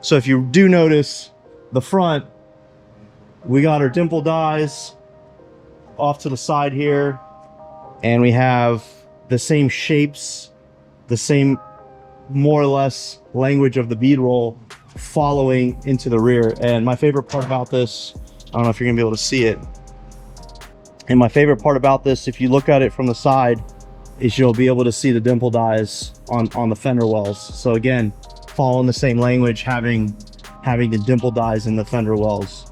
So if you do notice the front, we got our dimple dies off to the side here, and we have the same shapes, the same more or less language of the bead roll following into the rear. And my favorite part about this, I don't know if you're gonna be able to see it, and my favorite part about this, if you look at it from the side, is you'll be able to see the dimple dies on the fender wells. So again, following the same language, having the dimple dies in the fender wells.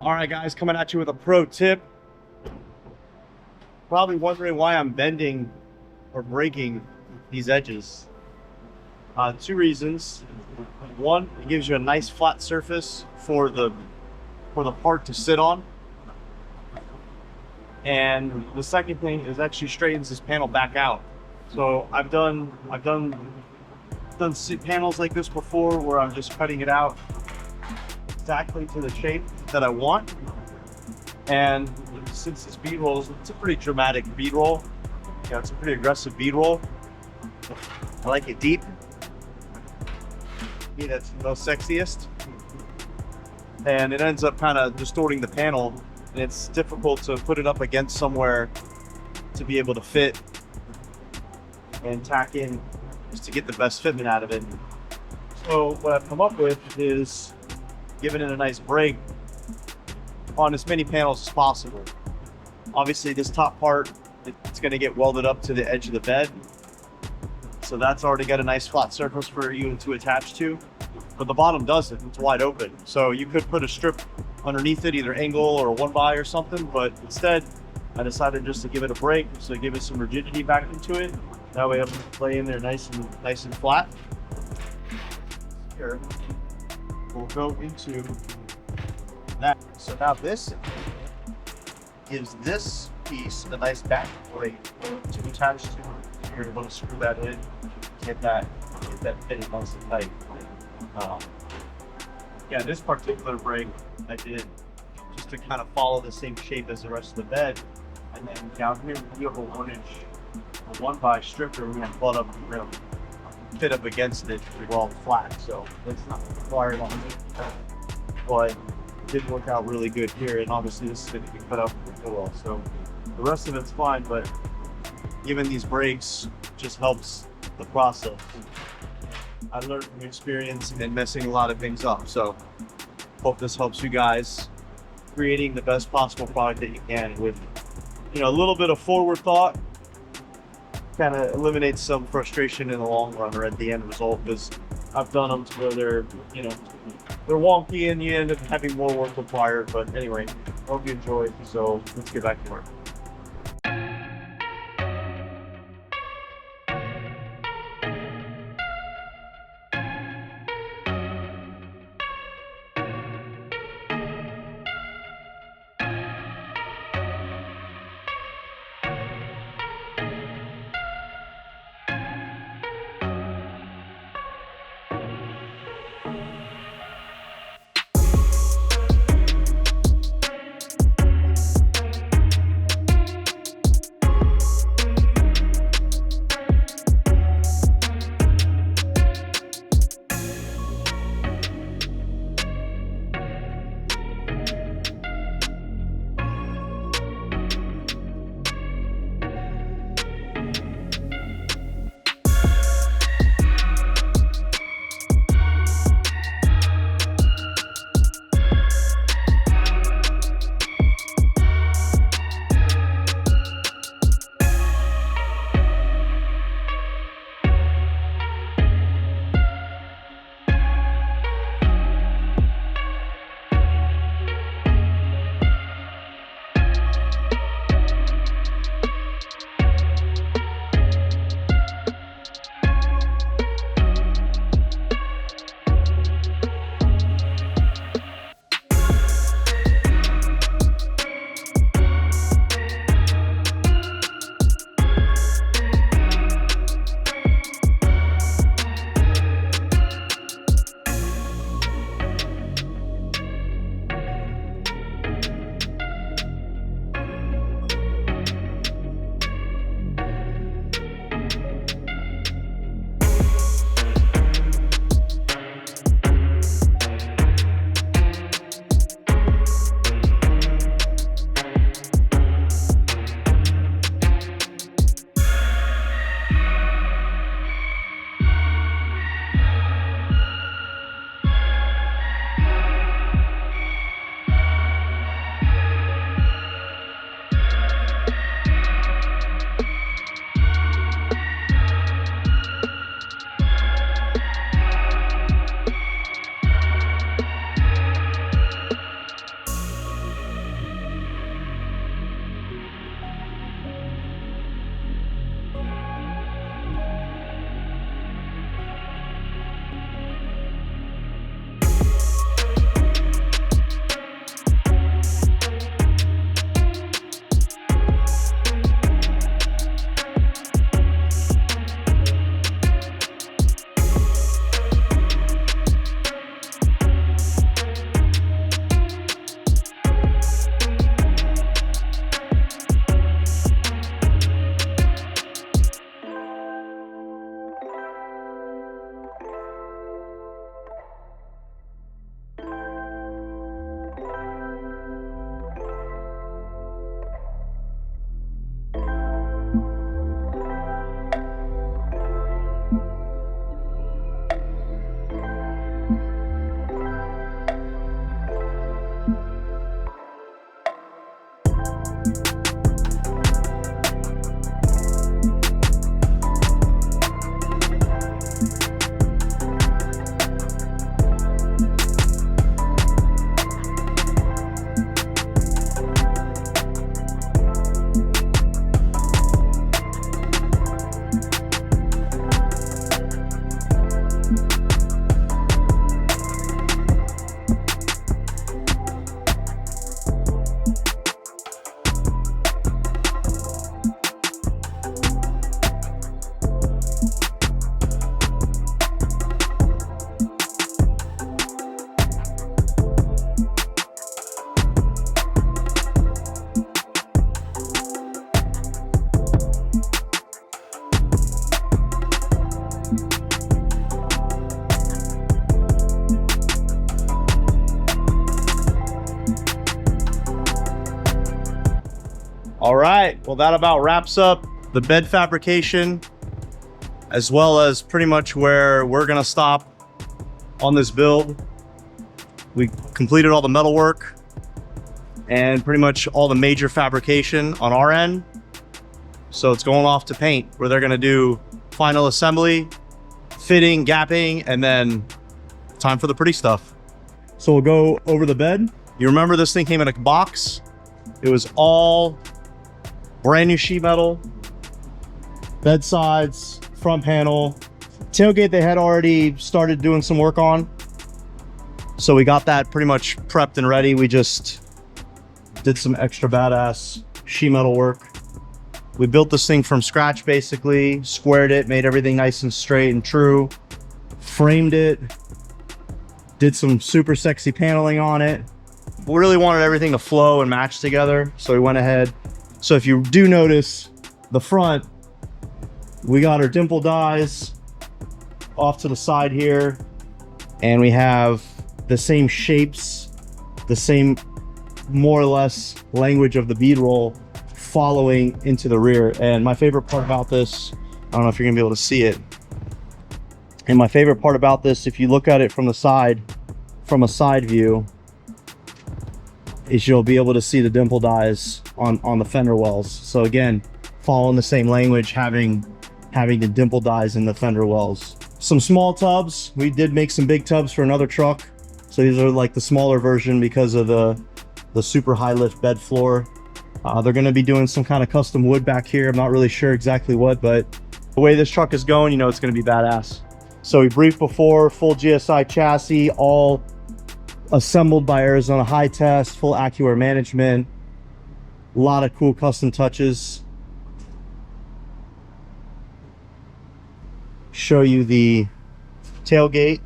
All right, guys, coming at you with a pro tip. Probably wondering why I'm bending or breaking these edges. Two reasons. One, it gives you a nice flat surface for the part to sit on. And the second thing is actually straightens this panel back out. So I've done panels like this before where I'm just cutting it out exactly to the shape that I want. And since this bead roll, it's a pretty dramatic bead roll. Yeah, it's a pretty aggressive bead roll. I like it deep. Yeah, that's the most sexiest. And it ends up kind of distorting the panel, and it's difficult to put it up against somewhere to be able to fit and tack in just to get the best fitment out of it. So what I've come up with is giving it a nice break on as many panels as possible. Obviously this top part, it's going to get welded up to the edge of the bed, so that's already got a nice flat surface for you to attach to, but the bottom doesn't. It's wide open, so you could put a strip underneath it, either angle or a 1x or something, but instead I decided just to give it a break, so give it some rigidity back into it. That way it'll lay in there nice and flat. Here we'll go into that. So now this gives this piece a nice back plate to attach to. You're able to screw that in, get that fitted nice and tight. Yeah, this particular break I did just to kind of follow the same shape as the rest of the bed. And then down here we have a 1-inch, a 1x stripper. We're gonna butt up, we're gonna fit up against it while flat, so it's not required on it. But it did work out really good here, and obviously this is going to be cut out pretty well. So the rest of it's fine, but giving these breaks just helps the process. I learned from experience and messing a lot of things up. So hope this helps you guys creating the best possible product that you can with, you know, a little bit of forward thought. Kind of eliminates some frustration in the long run or at the end result, because I've done them to where they're, you know, they're wonky and you end up having more work required. But anyway, hope you enjoyed. So let's get back to work. All right, well, that about wraps up the bed fabrication, as well as pretty much where we're gonna stop on this build. We completed all the metal work and pretty much all the major fabrication on our end. So it's going off to paint, where they're gonna do final assembly, fitting, gapping, and then time for the pretty stuff. So we'll go over the bed. You remember this thing came in a box. It was all brand new sheet metal, bed sides, front panel, tailgate they had already started doing some work on. So we got that pretty much prepped and ready. We just did some extra badass sheet metal work. We built this thing from scratch, basically, squared it, made everything nice and straight and true, framed it, did some super sexy paneling on it. We really wanted everything to flow and match together, so we went ahead. So if you do notice the front, we got our dimple dies off to the side here, and we have the same shapes, the same more or less language of the bead roll following into the rear. And my favorite part about this, I don't know if you're gonna be able to see it, and my favorite part about this, if you look at it from the side, from a side view, is you'll be able to see the dimple dies on the fender wells. So again, following the same language, having the dimple dies in the fender wells. Some small tubs. We did make some big tubs for another truck. So these are like the smaller version because of the super high lift bed floor. They're gonna be doing some kind of custom wood back here. I'm not really sure exactly what, but the way this truck is going, you know, it's gonna be badass. So we briefed before, full GSI chassis, all assembled by Arizona High Test, full AccuAir management, a lot of cool custom touches. Show you the tailgate.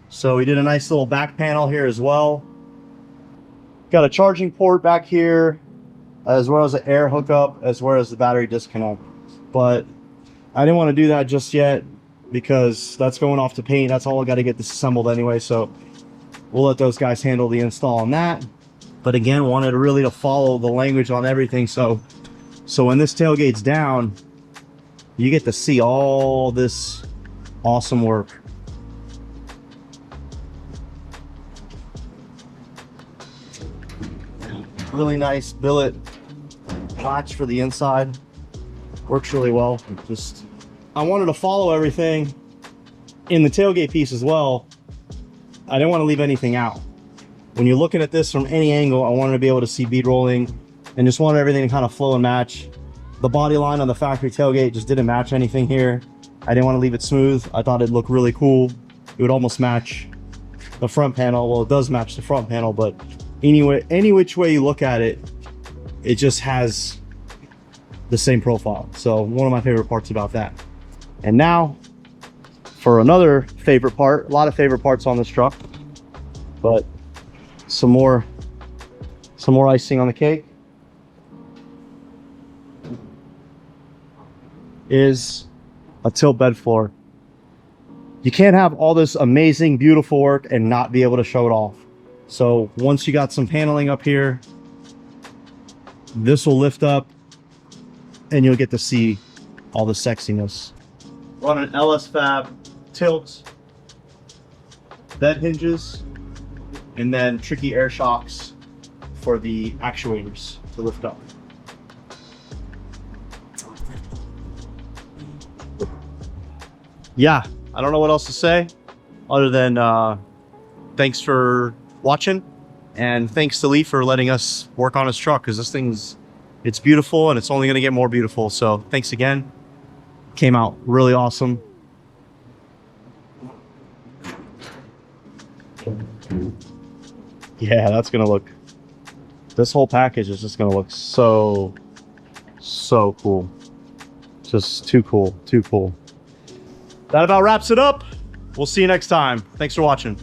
So we did a nice little back panel here as well. Got a charging port back here, as well as an air hookup, as well as the battery disconnect. But I didn't want to do that just yet because that's going off to paint. That's all I got to get disassembled anyway. So we'll let those guys handle the install on that. But again, wanted really to follow the language on everything. So when this tailgate's down, you get to see all this awesome work. Really nice billet latch for the inside. Works really well. Just, I wanted to follow everything in the tailgate piece as well. I didn't want to leave anything out. When you're looking at this from any angle, I wanted to be able to see bead rolling and just wanted everything to kind of flow and match. The body line on the factory tailgate just didn't match anything here. I didn't want to leave it smooth. I thought it'd look really cool. It would almost match the front panel. Well, it does match the front panel, but anyway, any which way you look at it, it just has the same profile. So one of my favorite parts about that. And now for another favorite part, a lot of favorite parts on this truck, but some more icing on the cake is a tilt bed floor. You can't have all this amazing, beautiful work and not be able to show it off. So once you got some paneling up here, this will lift up and you'll get to see all the sexiness. Run an LS Fab tilt, bed hinges, and then tricky air shocks for the actuators to lift up. Yeah, I don't know what else to say other than thanks for watching, and thanks to Lee for letting us work on his truck, because this thing's, it's beautiful and it's only going to get more beautiful. So thanks again. Came out really awesome. Yeah, that's gonna look, this whole package is just gonna look so cool. Just too cool, too cool. That about wraps it up. We'll see you next time. Thanks for watching.